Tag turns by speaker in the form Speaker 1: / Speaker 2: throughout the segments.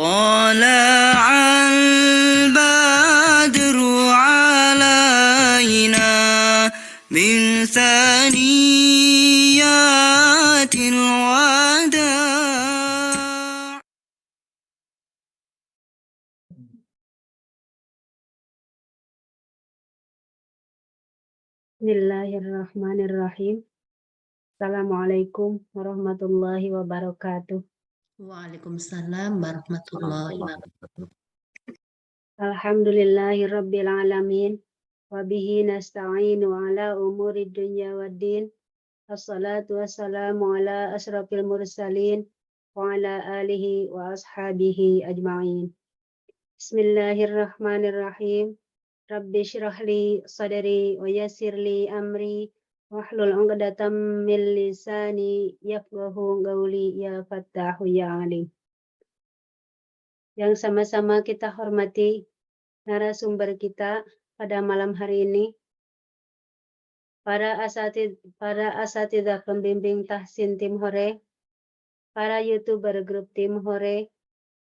Speaker 1: طلع البدر علينا من ثنيات الوداع.
Speaker 2: Bismillahirrahmanirrahim. Assalamualaikum warahmatullahi wabarakatuh.
Speaker 3: Waalaikumsalam warahmatullahi wabarakatuh.
Speaker 2: Alhamdulillahirabbil alamin. Wa bihi nasta'inu ala umuri dunya waddin. Wassalatu wassalamu ala asrafil mursalin wa ala alihi wa ashabihi ajma'in. Bismillahirrahmanirrahim. Rabbi syrah li sadri wa yassir li amri wahlul 'uqdatam min lisani yafqahu qawli ya fattahu ya alim. Yang sama-sama kita hormati narasumber kita pada malam hari ini, para asatidzah pembimbing tahsin tim Hore, para YouTuber grup tim Hore,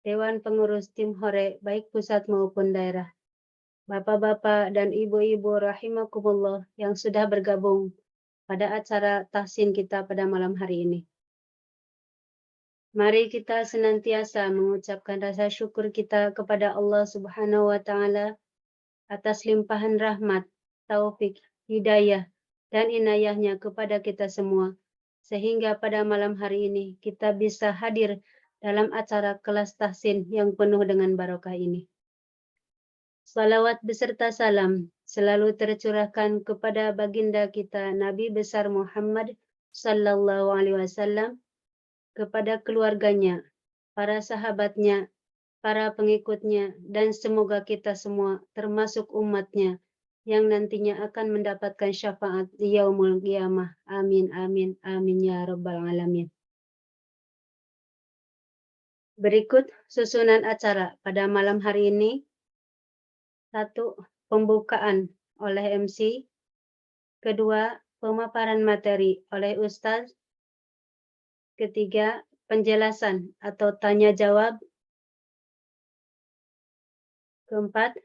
Speaker 2: Dewan Pengurus tim Hore baik pusat maupun daerah, Bapak-bapak dan ibu-ibu rahimakumullah yang sudah bergabung pada acara tahsin kita pada malam hari ini. Mari kita senantiasa mengucapkan rasa syukur kita kepada Allah Subhanahu wa Ta'ala atas limpahan rahmat, taufik, hidayah, dan inayahnya kepada kita semua, sehingga pada malam hari ini kita bisa hadir dalam acara kelas tahsin yang penuh dengan barokah ini. Salawat beserta salam selalu tercurahkan kepada baginda kita Nabi besar Muhammad sallallahu alaihi wasallam, kepada keluarganya, para sahabatnya, para pengikutnya, dan semoga kita semua termasuk umatnya yang nantinya akan mendapatkan syafaat di yaumul qiyamah. Amin, amin, amin ya rabbal alamin. Berikut susunan acara pada malam hari ini. 1. Pembukaan oleh MC. 2. Pemaparan materi oleh Ustaz. 3. Penjelasan atau tanya jawab. 4.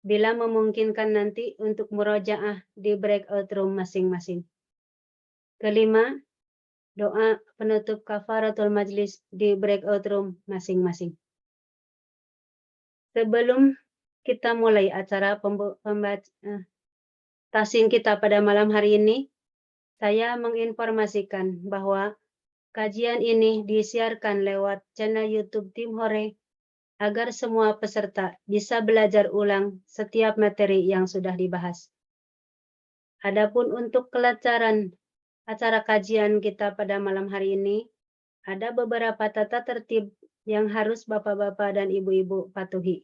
Speaker 2: Bila memungkinkan nanti untuk murojaah di breakout room masing-masing. 5. Doa penutup kafaratul majlis di breakout room masing-masing. Sebelum kita mulai acara tahsin kita pada malam hari ini, saya menginformasikan bahwa kajian ini disiarkan lewat channel YouTube Tim Hore agar semua peserta bisa belajar ulang setiap materi yang sudah dibahas. Adapun untuk kelancaran acara kajian kita pada malam hari ini, ada beberapa tata tertib yang harus bapak-bapak dan ibu-ibu patuhi,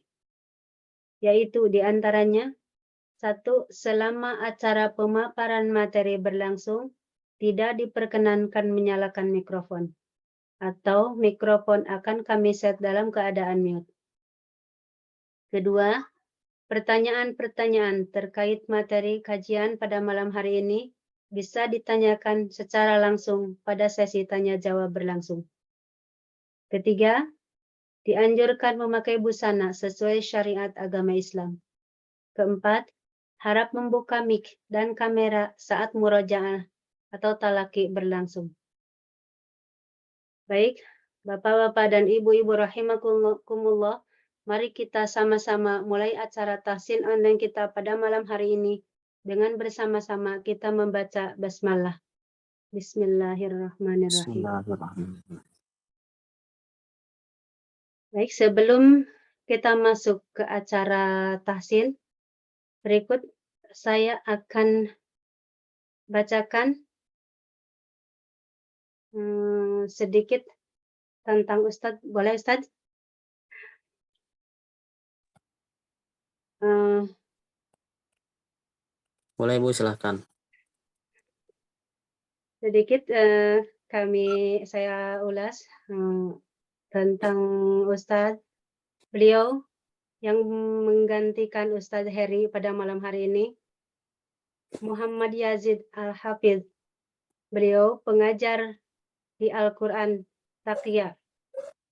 Speaker 2: yaitu diantaranya: 1. Selama acara pemaparan materi berlangsung, tidak diperkenankan menyalakan mikrofon, atau mikrofon akan kami set dalam keadaan mute. 2. Pertanyaan-pertanyaan terkait materi kajian pada malam hari ini bisa ditanyakan secara langsung pada sesi tanya jawab berlangsung. 3. Dianjurkan memakai busana sesuai syariat agama Islam. 4. Harap membuka mic dan kamera saat murojaah atau talaki berlangsung. Baik, Bapak-bapak dan Ibu-ibu rahimakumullah, mari kita sama-sama mulai acara tahsin online kita pada malam hari ini dengan bersama-sama kita membaca basmalah. Bismillahirrahmanirrahim. Baik, sebelum kita masuk ke acara tahsin, berikut saya akan bacakan sedikit tentang Ustadz. Boleh Ustadz?
Speaker 4: Boleh Bu, silahkan.
Speaker 2: Sedikit saya ulas tentang Ustadz. Beliau yang menggantikan Ustadz Heri pada malam hari ini, Muhammad Yazid Al-Hafidh. Beliau pengajar di Al-Quran Taqiyah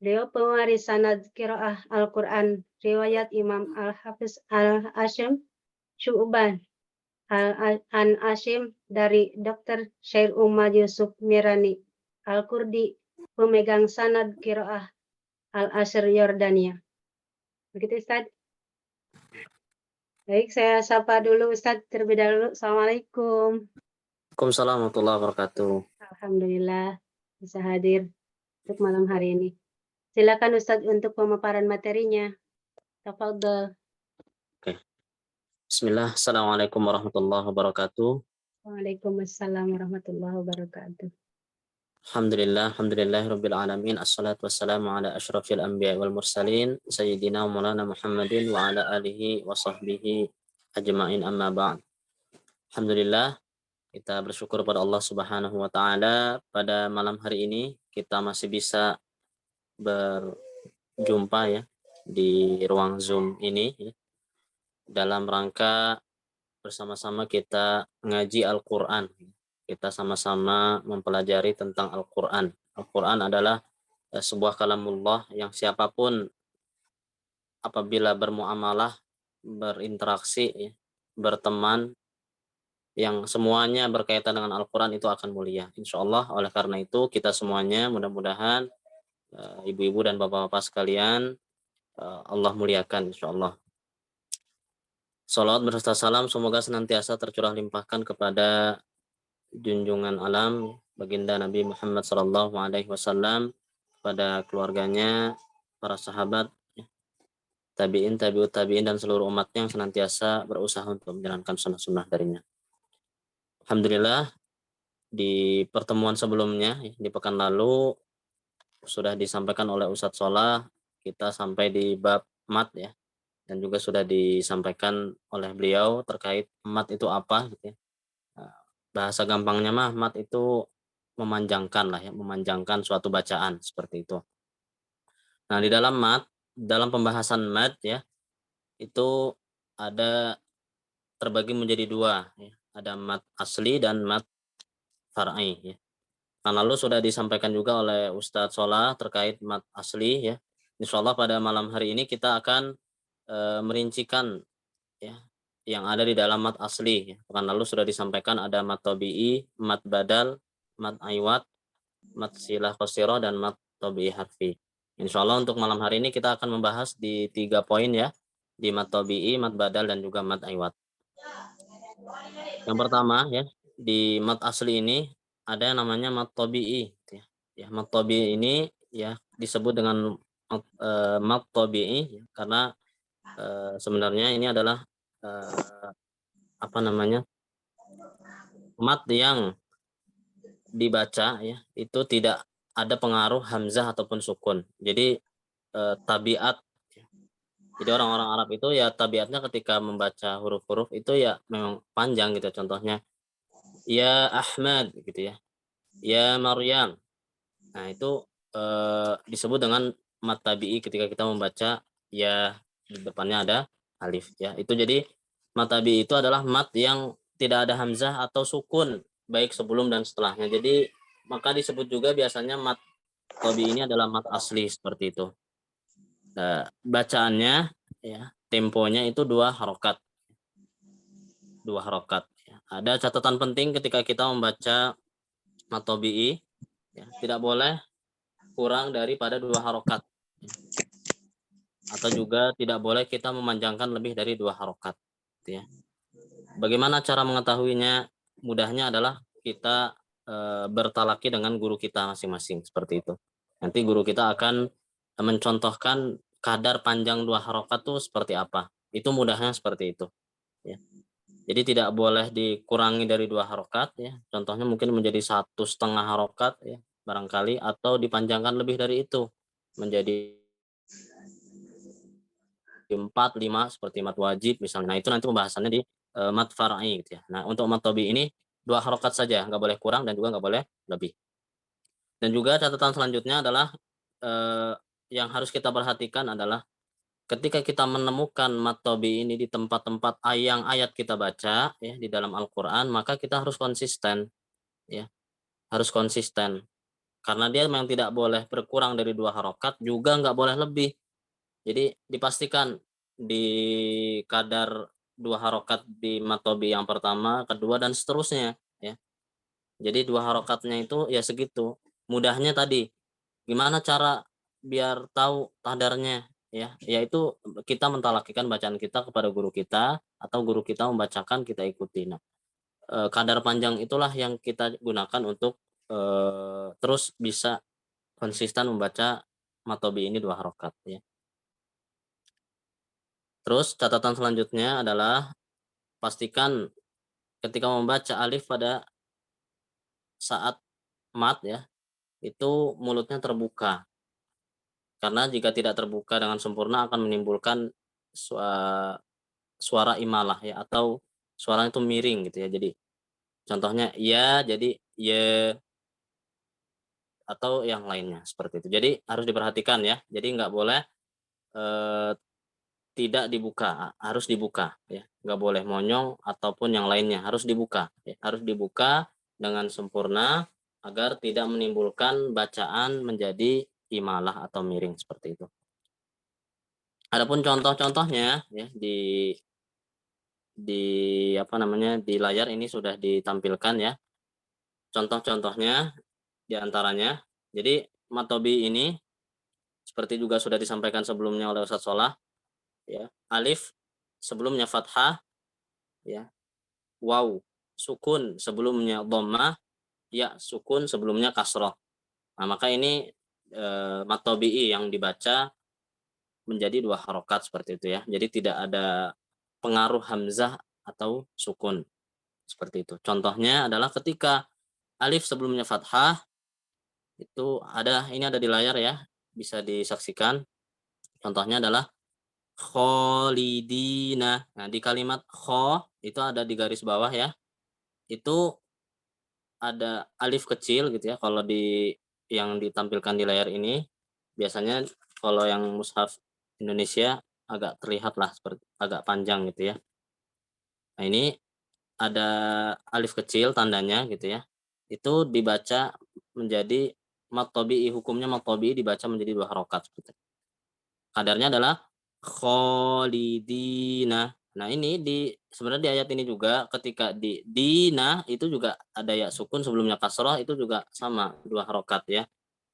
Speaker 2: Beliau pewaris sanad qiraah Al-Quran, riwayat Imam Al-Hafiz Al-Asyam Syu'ban An Asyim dari Dr. Syair Umar Yusuf Mirani Al-Kurdi, pemegang sanad qiraah Al-Asr Yordania. Begitu Ustaz. Baik, saya sapa dulu Ustaz terlebih dahulu. Assalamualaikum.
Speaker 4: Waalaikumsalam warahmatullahi wabarakatuh.
Speaker 2: Alhamdulillah bisa hadir untuk malam hari ini. Silakan Ustaz untuk pemaparan materinya. Tafadhol.
Speaker 4: Bismillah. Assalamualaikum warahmatullahi wabarakatuh.
Speaker 2: Waalaikumsalam warahmatullahi wabarakatuh.
Speaker 4: Alhamdulillahirabbil alamin. Assalatu wassalamu ala asyrafil anbiya'i wal mursalin sayyidina wa maulana Muhammadin wa ala alihi wa sahbihi ajma'in, amma ba'd. Alhamdulillah, kita bersyukur pada Allah Subhanahu wa taala pada malam hari ini kita masih bisa berjumpa ya di ruang Zoom ini ya, dalam rangka bersama-sama kita ngaji Al-Quran. Kita sama-sama mempelajari tentang Al-Quran. Al-Quran adalah sebuah kalamullah yang siapapun apabila bermuamalah, berinteraksi, ya, berteman, yang semuanya berkaitan dengan Al-Quran itu akan mulia, insya Allah. Oleh karena itu kita semuanya mudah-mudahan ibu-ibu dan bapak-bapak sekalian Allah muliakan, insya Allah. Salawat berserta salam semoga senantiasa tercurah limpahkan kepada junjungan alam baginda Nabi Muhammad SAW, pada keluarganya, para sahabat, tabi'in, tabi'ut tabi'in, dan seluruh umatnya yang senantiasa berusaha untuk menjalankan sunnah-sunnah darinya. Alhamdulillah, di pertemuan sebelumnya, di pekan lalu, sudah disampaikan oleh Ustadz Solah, kita sampai di bab mat ya, dan juga sudah disampaikan oleh beliau terkait mat itu apa gitu ya. Bahasa gampangnya mah mat itu memanjangkan lah ya, memanjangkan suatu bacaan seperti itu. Nah, di dalam mat, dalam pembahasan mat ya, itu ada terbagi menjadi dua ya. Ada mat asli dan mat far'i ya. Nah, lalu sudah disampaikan juga oleh Ustadz Solah terkait mat asli ya. Insyaallah pada malam hari ini kita akan merincikan ya yang ada di dalam mat asli ya. Pekan lalu sudah disampaikan ada mat tabi'i, mat badal, mat aiwat, mat silah qasirah, dan mat tabi'i harfi. Insyaallah untuk malam hari ini kita akan membahas di 3 poin ya, di mat tabi'i, mat badal, dan juga mat aiwat. Yang pertama ya, di mat asli ini ada yang namanya mat tabi'i ya. Ya, mat tabi'i ini ya disebut dengan mat tabi'i ya, karena sebenarnya ini adalah apa namanya, mat yang dibaca ya itu tidak ada pengaruh hamzah ataupun sukun. Jadi tabiat. Jadi orang-orang Arab itu ya tabiatnya ketika membaca huruf-huruf itu ya memang panjang gitu. Contohnya ya Ahmad gitu ya, ya Maryam. Nah itu disebut dengan mat tabi'i ketika kita membaca ya di depannya ada alif ya. Itu jadi mat tabi'i itu adalah mat yang tidak ada hamzah atau sukun baik sebelum dan setelahnya. Jadi maka disebut juga biasanya mat tabi'i ini adalah mat asli seperti itu. Nah, bacaannya ya temponya itu 2 harokat. 2 harokat ya. Ada catatan penting ketika kita membaca mat tabi'i ya, tidak boleh kurang daripada 2 harokat. Atau juga tidak boleh kita memanjangkan lebih dari 2 harokat gitu ya. Bagaimana cara mengetahuinya? Mudahnya adalah kita bertalaki dengan guru kita masing-masing seperti itu. Nanti guru kita akan mencontohkan kadar panjang 2 harokat tuh seperti apa. Itu mudahnya seperti itu ya. Jadi tidak boleh dikurangi dari 2 harokat ya. Contohnya mungkin menjadi 1,5 harokat ya barangkali, atau dipanjangkan lebih dari itu menjadi 4, 5 seperti mat wajib misalnya. Nah, itu nanti pembahasannya di mat far'i gitu ya. Nah, untuk mat tabi ini 2 harokat saja, nggak boleh kurang dan juga nggak boleh lebih. Dan juga catatan selanjutnya adalah yang harus kita perhatikan adalah ketika kita menemukan mat tabi ini di tempat-tempat yang ayat kita baca ya di dalam Al-Qur'an, maka kita harus konsisten ya. Harus konsisten. Karena dia memang tidak boleh berkurang dari 2 harokat, juga nggak boleh lebih. Jadi dipastikan di kadar 2 harokat di matobi yang pertama, kedua, dan seterusnya ya. Jadi 2 harokatnya itu ya segitu. Mudahnya tadi, gimana cara biar tahu kadarnya ya, yaitu kita mentalakikan bacaan kita kepada guru kita, atau guru kita membacakan kita ikuti. Nah, kadar panjang itulah yang kita gunakan untuk, terus bisa konsisten membaca matobi ini 2 harokat ya. Terus catatan selanjutnya adalah pastikan ketika membaca alif pada saat mat ya, itu mulutnya terbuka. Karena jika tidak terbuka dengan sempurna akan menimbulkan suara imalah ya, atau suaranya itu miring gitu ya. Jadi contohnya ya jadi ye, atau yang lainnya seperti itu. Jadi harus diperhatikan ya. Jadi nggak boleh eh, tidak dibuka, harus dibuka ya. Nggak boleh monyong ataupun yang lainnya, harus dibuka ya. Harus dibuka dengan sempurna agar tidak menimbulkan bacaan menjadi imalah atau miring seperti itu. Adapun contoh-contohnya ya di apa namanya, di layar ini sudah ditampilkan ya. Contoh-contohnya diantaranya. Jadi matobi ini seperti juga sudah disampaikan sebelumnya oleh Ustadz Solah ya. Alif sebelumnya fathah ya. Waw sukun sebelumnya dhammah, ya sukun sebelumnya kasroh. Nah, maka ini matobi yang dibaca menjadi 2 harokat seperti itu ya. Jadi tidak ada pengaruh hamzah atau sukun seperti itu. Contohnya adalah ketika alif sebelumnya fathah, itu ini ada di layar ya, bisa disaksikan. Contohnya adalah kholidina. Nah, di kalimat kho itu ada di garis bawah ya. Itu ada alif kecil gitu ya. Kalau yang ditampilkan di layar ini, biasanya kalau yang mushaf Indonesia agak terlihat lah seperti agak panjang gitu ya. Nah, ini ada alif kecil tandanya gitu ya. Itu dibaca menjadi matobi, hukumnya matobi dibaca menjadi 2 harokat seperti itu. Kadarnya adalah kholidina. Nah, ini sebenarnya di ayat ini juga ketika di dina itu juga ada ya sukun sebelumnya kasroh, itu juga sama 2 harokat ya.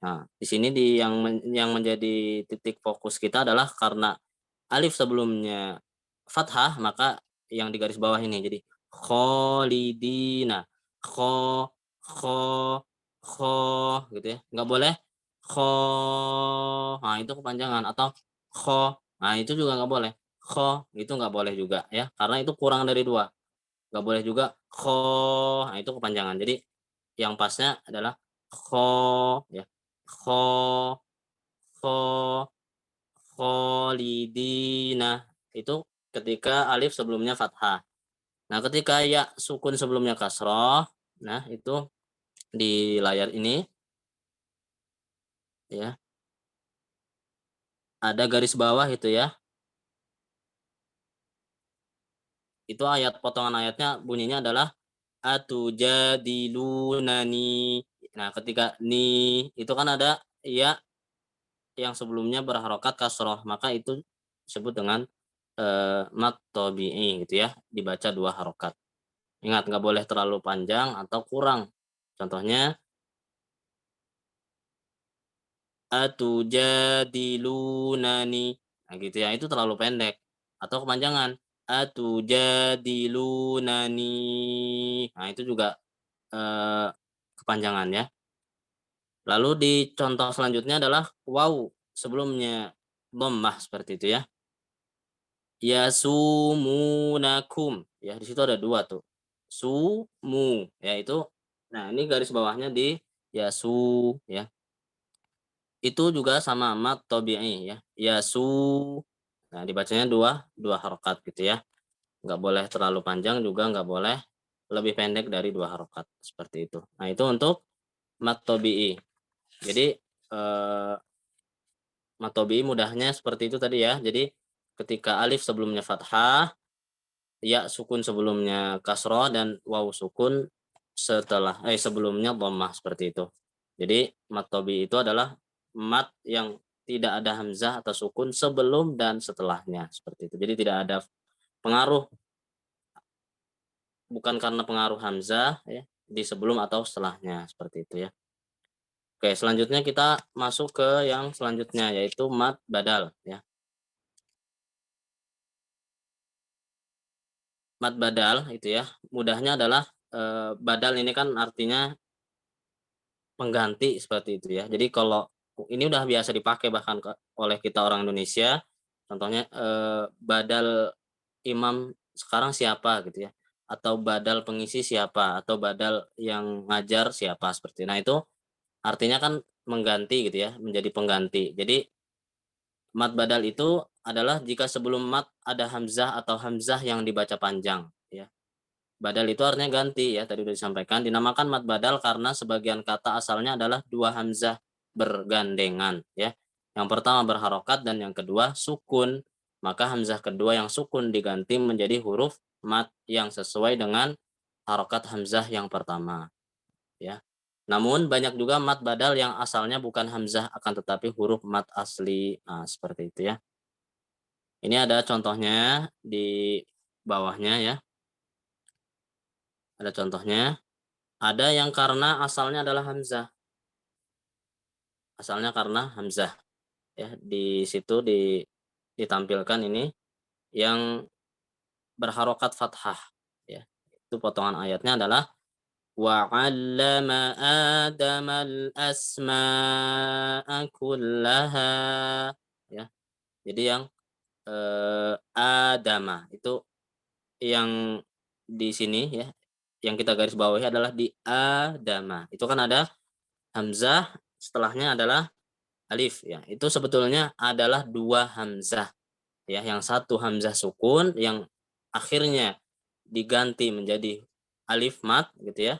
Speaker 4: Nah, di sini yang menjadi titik fokus kita adalah karena alif sebelumnya fathah, maka yang di garis bawah ini jadi kholidina. Kho kho kho gitu ya. Nggak boleh kho. Nah, itu kepanjangan, atau kho. Nah, itu juga nggak boleh. Kho itu nggak boleh juga ya, karena itu kurang dari 2. Nggak boleh juga kho. Nah, itu kepanjangan. Jadi yang pasnya adalah kho ya. Kho kho kholidina. Itu ketika alif sebelumnya fathah. Nah, ketika ya sukun sebelumnya kasroh, nah itu di layar ini ya ada garis bawah itu ya. Itu potongan ayatnya bunyinya adalah atujadilunani. Nah, ketika ni itu kan ada ya yang sebelumnya berharokat kasroh, maka itu disebut dengan mat tabi'i gitu ya, dibaca 2 harokat. Ingat, nggak boleh terlalu panjang atau kurang. Contohnya atujadilunani. Nah, gitu ya, itu terlalu pendek atau kepanjangan. Atujadilunani. Nah, itu juga kepanjangan ya. Lalu di contoh selanjutnya adalah waw sebelumnya dhammah seperti itu ya. Yasumunakum. Ya, di situ ada 2 tuh. Sumu ya itu. Nah, ini garis bawahnya di yasu ya. Itu juga sama mat tabi'i ya. Yasu. Nah, dibacanya 2 harokat gitu ya. Nggak boleh terlalu panjang, juga nggak boleh lebih pendek dari 2 harokat seperti itu. Nah, itu untuk mat tabi'i. Jadi mat tabi'i mudahnya seperti itu tadi ya. Jadi ketika alif sebelumnya fathah, ya sukun sebelumnya kasroh, dan waw sukun sebelumnya dhammah seperti itu. Jadi mat tabii itu adalah mat yang tidak ada hamzah atau sukun sebelum dan setelahnya, seperti itu. Jadi tidak ada pengaruh, bukan karena pengaruh hamzah ya di sebelum atau setelahnya, seperti itu ya. Oke, selanjutnya kita masuk ke yang selanjutnya, yaitu mat badal ya. Mat badal itu ya, mudahnya adalah badal ini kan artinya pengganti, seperti itu ya. Jadi kalau ini udah biasa dipakai bahkan oleh kita orang Indonesia, contohnya badal imam sekarang siapa gitu ya, atau badal pengisi siapa, atau badal yang ngajar siapa, seperti itu. Nah itu artinya kan mengganti gitu ya, menjadi pengganti. Jadi mat badal itu adalah jika sebelum mat ada hamzah atau hamzah yang dibaca panjang ya. Badal itu artinya ganti ya, tadi sudah disampaikan. Dinamakan mat badal karena sebagian kata asalnya adalah dua hamzah bergandengan ya. Yang pertama berharokat dan yang kedua sukun. Maka hamzah kedua yang sukun diganti menjadi huruf mat yang sesuai dengan harokat hamzah yang pertama ya. Namun banyak juga mat badal yang asalnya bukan hamzah akan tetapi huruf mat asli. Nah, seperti itu ya. Ini ada contohnya di bawahnya ya. Ada contohnya. Ada yang karena asalnya adalah hamzah. Asalnya karena hamzah. Ya, di situ ditampilkan ini yang berharokat fathah. Ya, itu potongan ayatnya adalah wa 'allama adamal asma'a kullaha. Ya, jadi yang adama itu yang di sini ya, yang kita garis bawahi adalah di adama. Itu kan ada hamzah, setelahnya adalah alif ya. Itu sebetulnya adalah dua hamzah ya. Yang satu hamzah sukun yang akhirnya diganti menjadi alif mat gitu ya.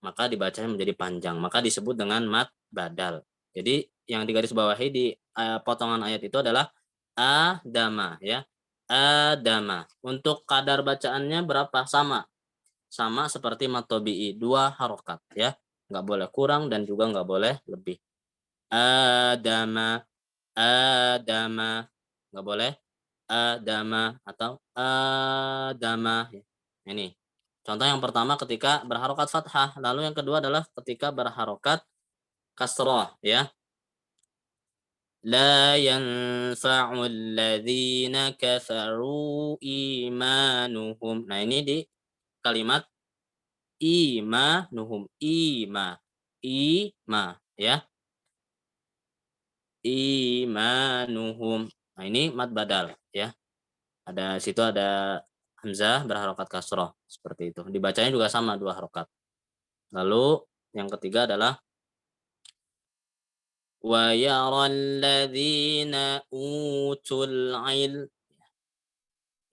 Speaker 4: Maka dibacanya menjadi panjang. Maka disebut dengan mat badal. Jadi yang digarisbawahi di potongan ayat itu adalah adama ya. Adama. Untuk kadar bacaannya berapa? Sama. Sama seperti mat tabii, dua harokat ya. Nggak boleh kurang dan juga nggak boleh lebih. Adama, adama, nggak boleh adama atau adama. Ini contoh yang pertama ketika berharokat fathah, lalu yang kedua adalah ketika berharokat kasroh ya. La yanfa'ul ladzina kafaru imanuhum. Nah ini di kalimat imanuhum, ima ya. Imanuhum. Nah, ini mad badal ya. Ada situ ada hamzah berharokat kasroh seperti itu. Dibacanya juga sama dua harokat. Lalu yang ketiga adalah wa yaral ladzina utul ilm.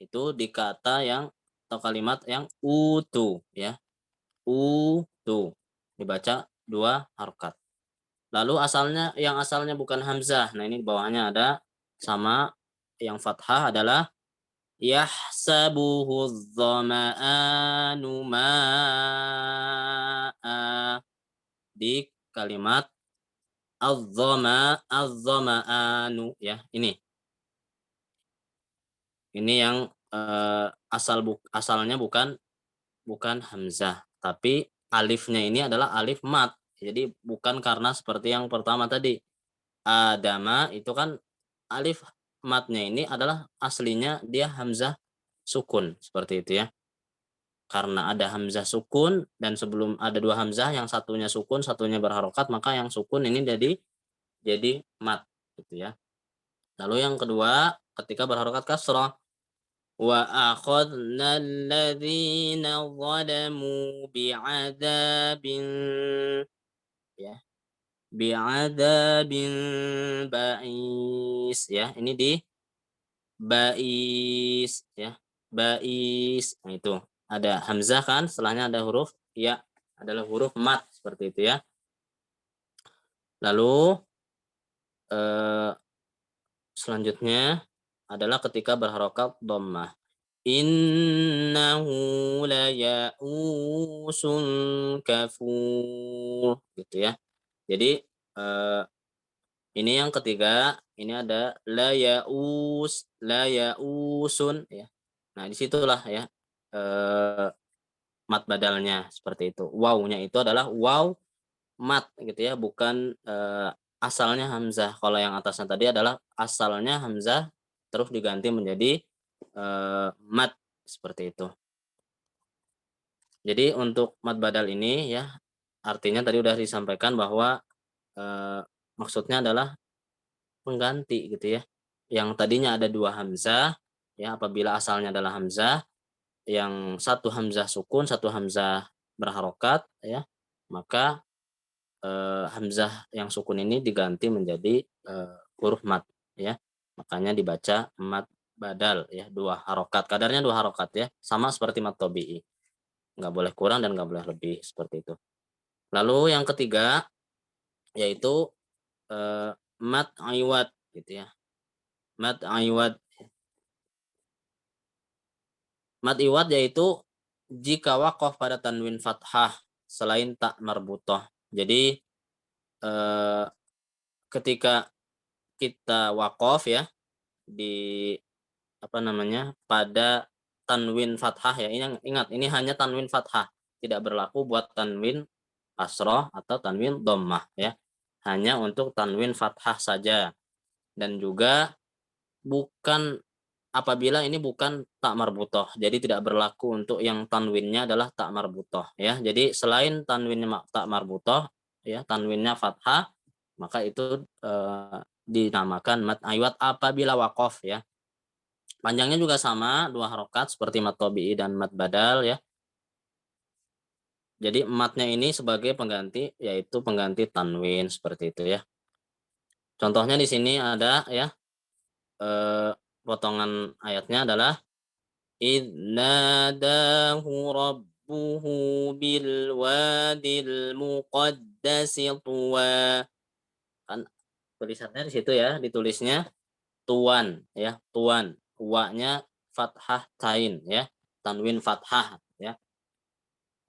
Speaker 4: Itu di kata yang atau kalimat yang utu ya. Utu. Dibaca dua harokat. Lalu yang asalnya bukan hamzah. Nah, ini di bawahnya ada sama yang fathah adalah yahsabuhu dhama'anu ma'a. Di kalimat az-dhama'anu ya, ini. Ini yang asalnya bukan hamzah, tapi alifnya ini adalah alif mat. Jadi bukan karena seperti yang pertama tadi. Adama itu kan alif matnya ini adalah aslinya dia hamzah sukun, seperti itu ya. Karena ada hamzah sukun dan sebelum ada dua hamzah, yang satunya sukun, satunya berharokat, maka yang sukun ini jadi mat gitu ya. Lalu yang kedua ketika berharokat kasrah, wa akhadna alladzina zalamu bi'adzabin ya, bi'adzabin ba'is ya. Ini di ba'is ya, ba'is. Nah itu ada hamzah kan, setelahnya ada huruf ya, adalah huruf mat seperti itu ya. Lalu selanjutnya adalah ketika berharokat dhammah. innahu laya'usun kafur, gitu ya. Jadi ini yang ketiga, ini ada laya'usun ya. Nah, disitulah ya mat badalnya seperti itu. Wawnya itu adalah waw mat gitu ya, bukan asalnya hamzah. Kalau yang atasnya tadi adalah asalnya hamzah terus diganti menjadi mat seperti itu. Jadi untuk mat badal ini ya artinya tadi udah disampaikan bahwa maksudnya adalah pengganti gitu ya. Yang tadinya ada dua hamzah ya, apabila asalnya adalah hamzah, yang satu hamzah sukun, satu hamzah berharokat ya, maka hamzah yang sukun ini diganti menjadi huruf mat ya. Makanya dibaca mat badal ya, dua harokat. Kadarnya dua harokat ya, sama seperti mat tobi'i. Nggak boleh kurang dan nggak boleh lebih seperti itu. Lalu yang ketiga yaitu mat aiwat gitu ya. Mat aiwat. Mat iwat yaitu jika wakof pada tanwin fathah selain tak marbutoh. Jadi ketika kita wakof ya di apa namanya pada tanwin fathah ya. Ingat ini hanya tanwin fathah, tidak berlaku buat tanwin kasroh atau tanwin dhammah ya. Hanya untuk tanwin fathah saja. Dan juga bukan apabila ini bukan tak marbutoh. Jadi tidak berlaku untuk yang tanwinnya adalah tak marbutoh ya. Jadi selain tanwinnya tak marbutoh ya, tanwinnya fathah, maka itu dinamakan mat aiwat apabila wakof ya. Panjangnya juga sama, dua harokat seperti mat tobi'i dan mat badal ya. Jadi matnya ini sebagai pengganti, yaitu pengganti tanwin seperti itu ya. Contohnya di sini ada ya, potongan ayatnya adalah idnadahu rabbuhu bil wadil muqaddasi tuwa. Kan tulisannya di situ ya, ditulisnya tuan ya, tuan. Wa-nya fathah tain ya, tanwin fathah ya.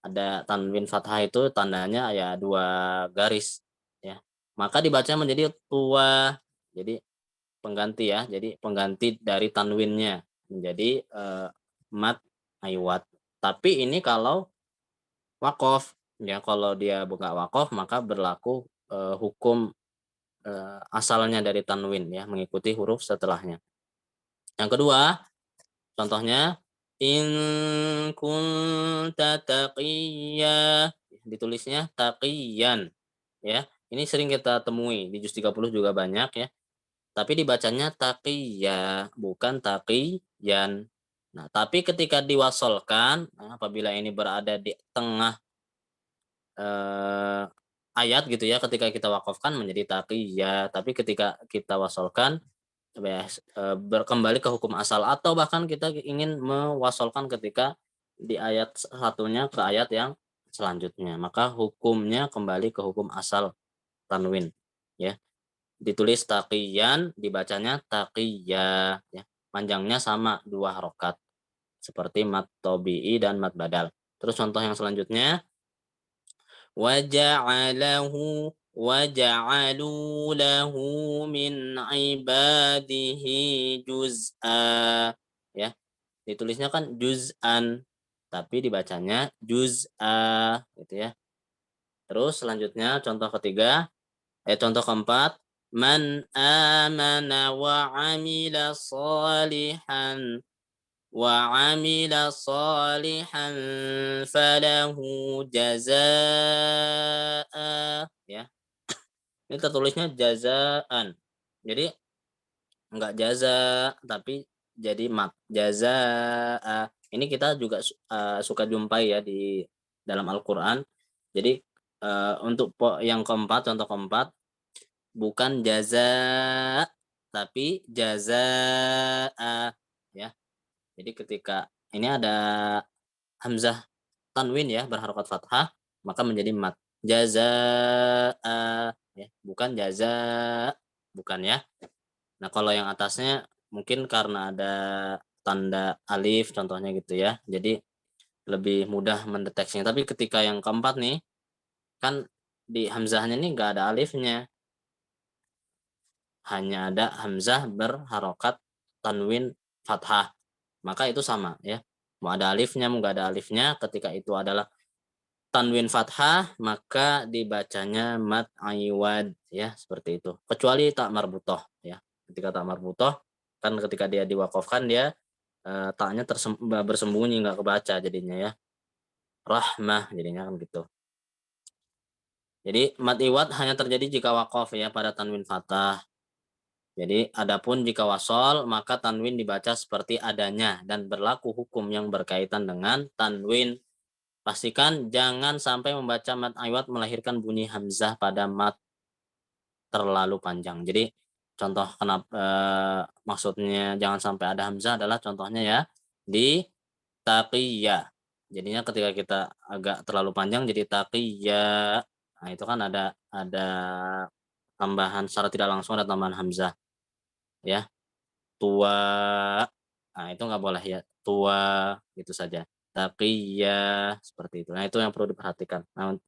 Speaker 4: Ada tanwin fathah itu tandanya ya dua garis ya. Maka dibaca menjadi tua. Jadi pengganti ya. Jadi pengganti dari tanwinnya menjadi mat aiwat. Tapi ini kalau wakof ya, kalau dia buka wakof maka berlaku hukum asalnya dari tanwin ya, mengikuti huruf setelahnya. Yang kedua, contohnya in kunta taqiyya, ditulisnya taqiyan ya. Ini sering kita temui di juz 30 juga banyak ya. Tapi dibacanya taqiyya bukan taqiyan. Nah, tapi ketika diwasolkan, apabila ini berada di tengah ayat gitu ya, ketika kita wakafkan menjadi taqiyya, tapi ketika kita wasolkan kembali ke hukum asal, atau bahkan kita ingin mewasolkan ketika di ayat satunya ke ayat yang selanjutnya, maka hukumnya kembali ke hukum asal tanwin ya. Ditulis taqiyan, dibacanya taqiyya ya. Panjangnya sama dua harokat seperti mat tobi'i dan mat badal. Terus contoh yang selanjutnya waja'alahu waja'alu lahu min ibadihi juz'a ya. Ditulisnya kan juz'an tapi dibacanya juz'a gitu ya. Terus selanjutnya contoh ketiga contoh keempat man amana wa amila salihan falahu jazaa ya. Ini tertulisnya jazaan. Jadi enggak jaza tapi jadi mat jazaa. Ini kita juga suka jumpai ya di dalam Al-Qur'an. Jadi untuk yang keempat, contoh keempat bukan jaza tapi jazaa ya. Jadi ketika ini ada hamzah tanwin ya berharokat fathah, maka menjadi mat jazaa ya, bukan jaza, bukan ya. Nah, kalau yang atasnya mungkin karena ada tanda alif contohnya gitu ya. Jadi lebih mudah mendeteksinya. Tapi ketika yang keempat nih, kan di hamzahnya nih nggak ada alifnya. Hanya ada hamzah berharokat tanwin fathah. Maka itu sama ya. Mau ada alifnya, mau nggak ada alifnya, ketika itu adalah tanwin fathah, maka dibacanya mad aiwad ya, seperti itu. Kecuali tak marbutoh ya. Ketika tak marbutoh, kan ketika dia diwakafkan dia taknya bersembunyi, nggak kebaca jadinya ya. Rahmah jadinya kan gitu. Jadi mad iwad hanya terjadi jika wakaf ya pada tanwin fathah. Jadi adapun jika wasol maka tanwin dibaca seperti adanya dan berlaku hukum yang berkaitan dengan tanwin. Pastikan jangan sampai membaca mad iwad melahirkan bunyi hamzah pada mad terlalu panjang. Jadi contoh kenapa maksudnya jangan sampai ada hamzah adalah contohnya ya di taqiyya. Jadinya ketika kita agak terlalu panjang jadi taqiyya. Nah, itu kan ada tambahan secara tidak langsung ada tambahan hamzah ya. Tua. Nah, itu nggak boleh ya. Tua gitu saja. Taqiyya seperti itu. Nah, itu yang perlu diperhatikan. Nah,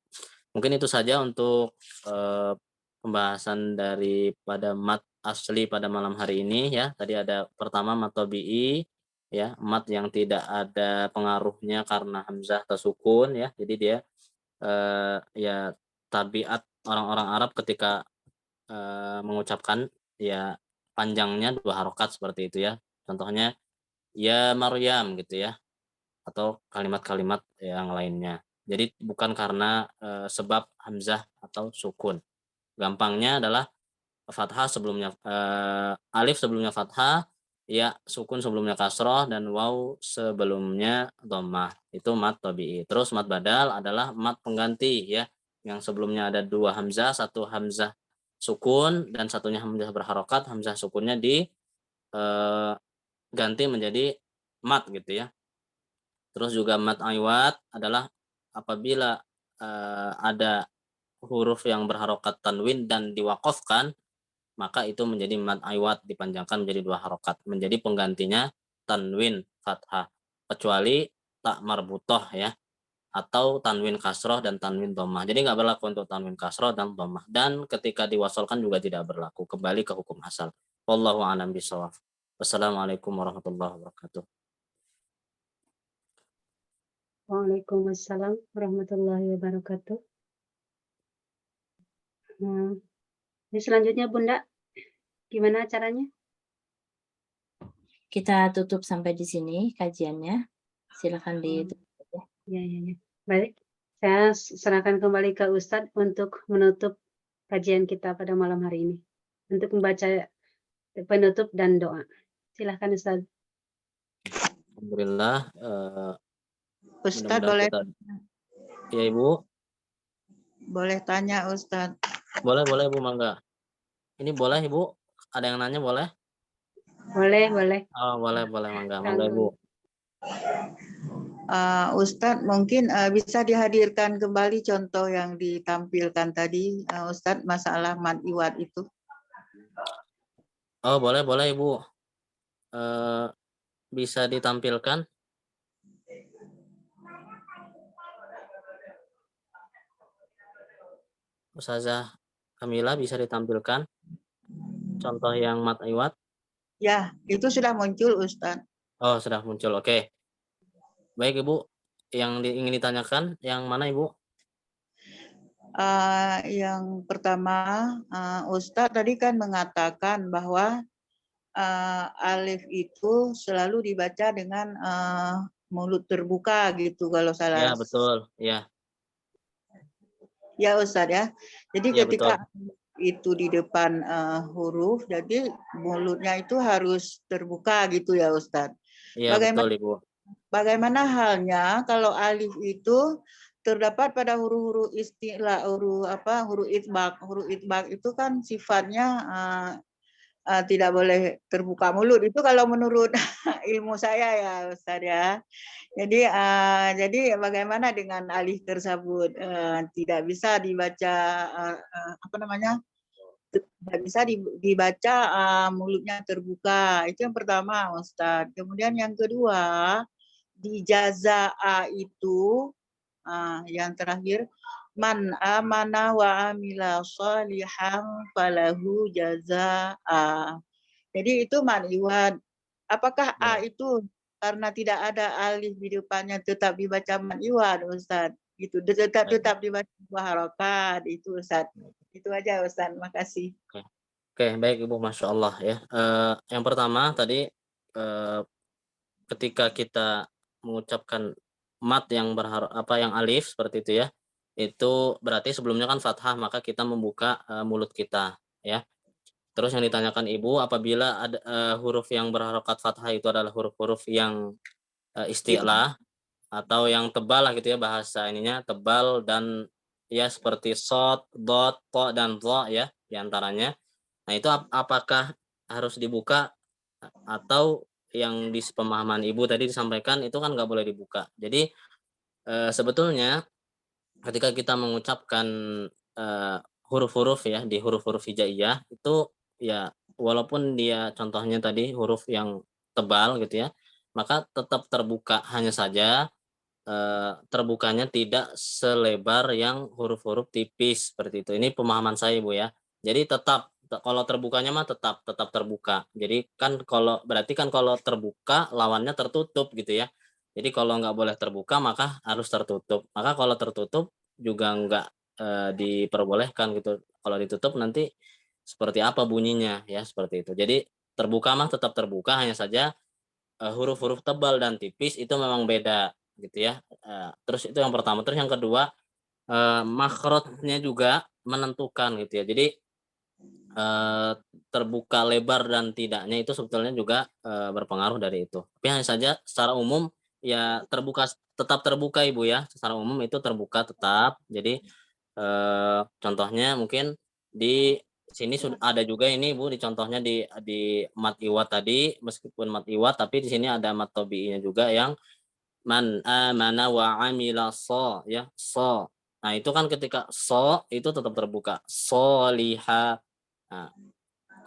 Speaker 4: mungkin itu saja untuk pembahasan daripada mat asli pada malam hari ini ya. Tadi ada pertama mat tabi'i ya, mat yang tidak ada pengaruhnya karena hamzah atau sukun ya. Jadi dia ya tabiat orang-orang Arab ketika mengucapkan ya panjangnya 2 harokat seperti itu ya. Contohnya ya Maryam gitu ya, atau kalimat-kalimat yang lainnya. Jadi bukan karena sebab hamzah atau sukun. Gampangnya adalah fathah sebelumnya alif sebelumnya fathah, ya sukun sebelumnya kasroh, dan waw sebelumnya dhammah. Itu mat tabi'i. Terus mat badal adalah mat pengganti ya, yang sebelumnya ada 2 hamzah, 1 hamzah sukun dan satunya hamzah berharokat, hamzah sukunnya ganti menjadi mat gitu ya. Terus juga mat aiwat adalah apabila ada huruf yang berharokat tanwin dan diwakafkan, maka itu menjadi mad aiwat, dipanjangkan menjadi 2 harokat, menjadi penggantinya tanwin fathah, kecuali tak marbutoh ya, atau tanwin kasroh dan tanwin dhammah. Jadi nggak berlaku untuk tanwin kasroh dan dhammah, dan ketika diwasolkan juga tidak berlaku, kembali ke hukum asal. Wallahu a'lam bishawab. Wassalamualaikum warahmatullahi wabarakatuh.
Speaker 2: Waalaikumsalam warahmatullahi wabarakatuh. Nah, ini selanjutnya Bunda, gimana caranya?
Speaker 5: Kita tutup sampai di sini kajiannya. Silakan ditutup.
Speaker 2: Ya. Baik, saya serahkan kembali ke Ustadz untuk menutup kajian kita pada malam hari ini. Untuk membaca penutup dan doa. Silakan Ustadz.
Speaker 4: Alhamdulillah.
Speaker 6: Ustadz boleh
Speaker 4: Ya Ibu.
Speaker 6: boleh tanya Ustadz.
Speaker 4: Boleh Ibu, mangga. Ini boleh Ibu? Ada yang nanya boleh?
Speaker 2: Boleh.
Speaker 4: Oh, boleh mangga Ibu.
Speaker 6: Ustadz mungkin bisa dihadirkan kembali contoh yang ditampilkan tadi Ustadz masalah mad iwad itu.
Speaker 4: Oh, boleh Ibu. Bisa ditampilkan? Ustazah Kamila bisa ditampilkan contoh yang mad iwad?
Speaker 6: Ya, itu sudah muncul Ustadz.
Speaker 4: Oh, sudah muncul. Oke. Baik Ibu, yang ingin ditanyakan yang mana Ibu?
Speaker 6: Yang pertama, Ustadz tadi kan mengatakan bahwa alif itu selalu dibaca dengan mulut terbuka gitu kalau salah.
Speaker 4: Ya, betul. Ya.
Speaker 6: Ya Ustadz ya. Jadi
Speaker 4: Ya,
Speaker 6: ketika
Speaker 4: betul.
Speaker 6: itu di depan huruf, jadi mulutnya itu harus terbuka gitu ya Ustadz.
Speaker 4: Iya, betul Ibu.
Speaker 6: Bagaimana halnya kalau alif itu terdapat pada huruf-huruf istilah, huruf itbaq. Huruf itbaq itu kan sifatnya tidak boleh terbuka mulut. Itu kalau menurut ilmu saya ya Ustadz ya. Jadi bagaimana dengan alif tersebut? Tidak bisa dibaca tidak bisa dibaca mulutnya terbuka. Itu yang pertama, Ustadz. Kemudian yang kedua, di jazaa itu yang terakhir, man amana wa amila sholihan falahu jazaa. Jadi itu man iwad. Apakah a itu karena tidak ada alif di depannya tetap dibaca man iwad, Ustadz? Gitu, tetap dibaca dua harokat itu, Ustadz. Itu aja, Ustadz. Makasih.
Speaker 4: Oke, baik Ibu, Masya Allah ya. Yang pertama tadi ketika kita mengucapkan mat yang yang alif seperti itu ya, itu berarti sebelumnya kan fathah, maka kita membuka mulut kita ya. Terus yang ditanyakan Ibu, apabila ada huruf yang berharokat fathah itu adalah huruf-huruf yang isti'lah atau yang tebal lah gitu ya, bahasa ininya tebal dan ya seperti sod, dot, to dan dha ya diantaranya. Nah itu apakah harus dibuka atau yang di pemahaman Ibu tadi disampaikan itu kan nggak boleh dibuka. Jadi sebetulnya ketika kita mengucapkan huruf-huruf ya, di huruf-huruf hijaiyah itu ya walaupun dia contohnya tadi huruf yang tebal gitu ya, maka tetap terbuka, hanya saja terbukanya tidak selebar yang huruf-huruf tipis seperti itu. Ini pemahaman saya Ibu ya. Jadi tetap kalau terbukanya mah tetap terbuka. Jadi kan berarti kan kalau terbuka lawannya tertutup gitu ya. Jadi kalau nggak boleh terbuka maka harus tertutup. Maka kalau tertutup juga nggak diperbolehkan gitu. Kalau ditutup nanti seperti apa bunyinya ya, seperti itu. Jadi terbuka mah tetap terbuka, hanya saja huruf-huruf tebal dan tipis itu memang beda gitu ya. Terus itu yang pertama. Terus yang kedua, makhrajnya juga menentukan gitu ya. Jadi terbuka lebar dan tidaknya itu sebetulnya juga berpengaruh dari itu. Tapi hanya saja secara umum ya tetap terbuka Ibu ya. Secara umum itu terbuka tetap. Jadi contohnya mungkin di sini sudah ada juga ini Bu, di contohnya di mat iwat tadi, meskipun mat iwat tapi di sini ada mat tabi'inya juga yang man amana wa amila ya so. Nah itu kan ketika so itu tetap terbuka, soliha. Nah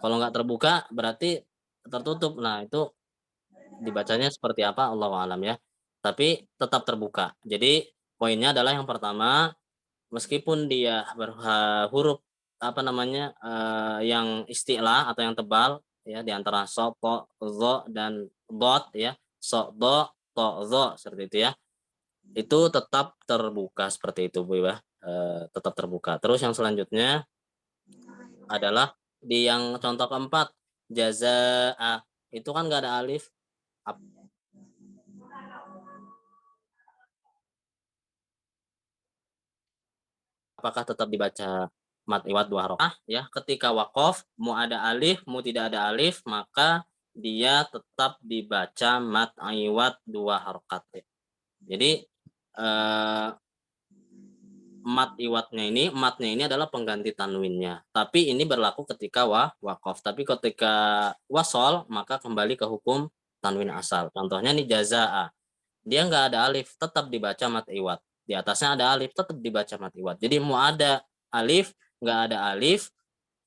Speaker 4: kalau nggak terbuka berarti tertutup. Nah itu dibacanya seperti apa Allahu alam ya, tapi tetap terbuka. Jadi poinnya adalah yang pertama, meskipun dia huruf yang isti'lah atau yang tebal ya, di antara so, to, zo dan dot ya, so, do, to, zo seperti itu ya. Itu tetap terbuka seperti itu Bu ya. Tetap terbuka. Terus yang selanjutnya adalah di yang contoh keempat, jazaa. Itu kan nggak ada alif. Apakah tetap dibaca mat iwat dua harokat ya? Ketika waqaf mau ada alif mau tidak ada alif maka dia tetap dibaca mat iwat dua harokat ya. Jadi matnya ini adalah pengganti tanwinnya. Tapi ini berlaku ketika waqaf. Tapi ketika wasol maka kembali ke hukum tanwin asal. Contohnya nih jazaa. Dia nggak ada alif, tetap dibaca mat iwat. Di atasnya ada alif, tetap dibaca mat iwat. Jadi mau ada alif, nggak ada alif,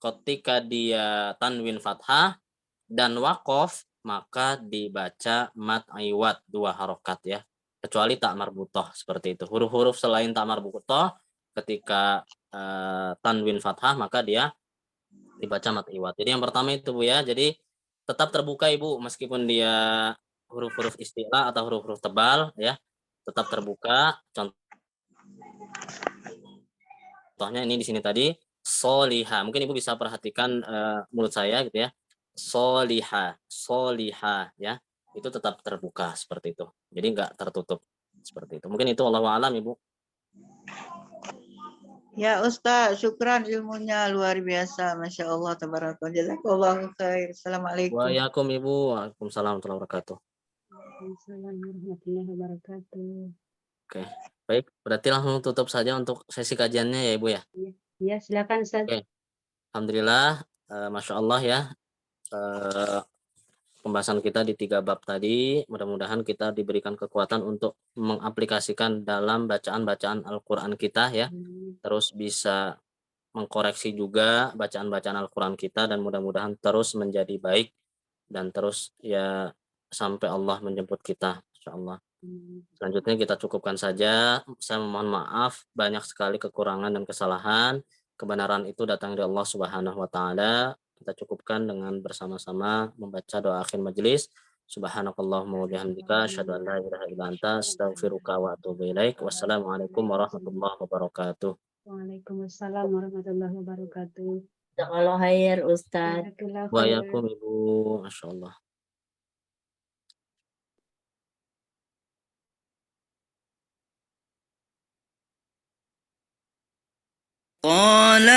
Speaker 4: ketika dia tanwin fathah dan waqaf maka dibaca mat iwat dua harokat ya. Kecuali tak marbutoh seperti itu. Huruf-huruf selain tak marbutoh ketika tanwin fathah maka dia dibaca mat iwat. Jadi yang pertama itu Bu ya. Jadi tetap terbuka Ibu meskipun dia huruf-huruf istilah atau huruf-huruf tebal ya, tetap terbuka. Contohnya ini di sini tadi soliha. Mungkin Ibu bisa perhatikan mulut saya gitu ya. Soliha ya. Itu tetap terbuka seperti itu. Jadi enggak tertutup seperti itu. Mungkin itu Allahu a'lam Ibu.
Speaker 6: Ya Ustaz, syukran ilmunya luar biasa. Masya Allah, tabarakallah. Jazakallahu khair. Assalamualaikum.
Speaker 4: Waalaikumsalam Ibu. Waalaikumsalam warahmatullahi wabarakatuh.
Speaker 2: Assalamualaikum warahmatullahi wabarakatuh.
Speaker 4: Oke, baik. Berarti langsung tutup saja untuk sesi kajiannya ya Ibu ya.
Speaker 2: Ya, silakan Ustaz.
Speaker 4: Oke. Alhamdulillah, Masya Allah ya. Pembahasan kita di 3 bab tadi, mudah-mudahan kita diberikan kekuatan untuk mengaplikasikan dalam bacaan-bacaan Al-Quran kita ya. Terus bisa mengkoreksi juga bacaan-bacaan Al-Quran kita, dan mudah-mudahan terus menjadi baik dan terus ya sampai Allah menjemput kita, insyaallah. Selanjutnya kita cukupkan saja. Saya memohon maaf banyak sekali kekurangan dan kesalahan. Kebenaran itu datang dari Allah Subhanahu wa taala. Kita cukupkan dengan bersama-sama membaca doa akhir majelis. Subhanakallahumma wa bihamdika asyhadu an la ilaha illa anta astaghfiruka wa atubu ilaik. Wassalamualaikum warahmatullahi wabarakatuh.
Speaker 2: Waalaikumsalam warahmatullahi wabarakatuh.
Speaker 5: Jazakallah khair Ustadz.
Speaker 2: Jazakallahu
Speaker 4: Wa
Speaker 2: khairan.
Speaker 4: yakum Ibu, masyaallah.
Speaker 1: قال